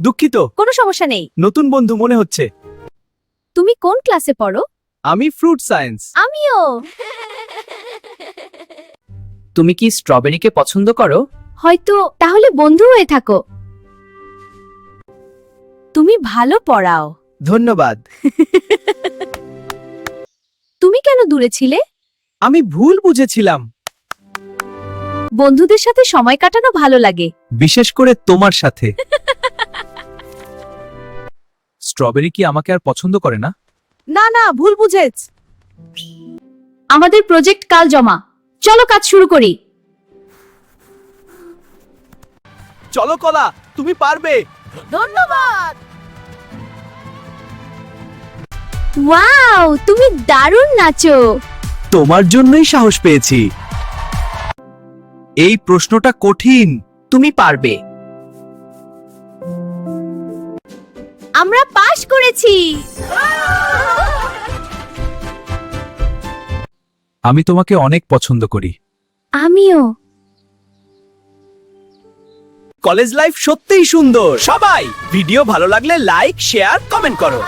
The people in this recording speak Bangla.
দুঃখিত, কোনো সমস্যা নেই। নতুন বন্ধু মনে হচ্ছে। তুমি কোন ক্লাসে পড়ো? আমি ফ্রুট সায়েন্স। আমিও। তুমি কি স্ট্রবেরিকে পছন্দ করো? হয়তো তাহলে বন্ধু হয়ে থাকো। তুমি ভালো পড়াও। ধন্যবাদ। তুমি কেন দূরে ছিলে? আমি ভুল বুঝেছিলাম। বন্ধুদের সাথে সময় কাটানো ভালো লাগে। বিশেষ করে তোমার সাথে। স্ট্রবেরি কি আমাকে আর পছন্দ করে না? না না, ভুল বুঝেছ। আমাদের প্রজেক্ট কাল জমা। চলো কাজ শুরু করি। চলো কলা, তুমি পারবে। ধন্যবাদ। ওয়াও, তুমি দারুণ নাচো। তোমার জন্যই সাহস পেয়েছি। এই প্রশ্নটা কঠিন। তুমি পারবে। আমরা পাশ করেছি। আমি তোমাকে অনেক পছন্দ করি। আমিও। কলেজ লাইফ সত্যিই সুন্দর। সবাই ভিডিও ভালো লাগলে লাইক, শেয়ার, কমেন্ট করো।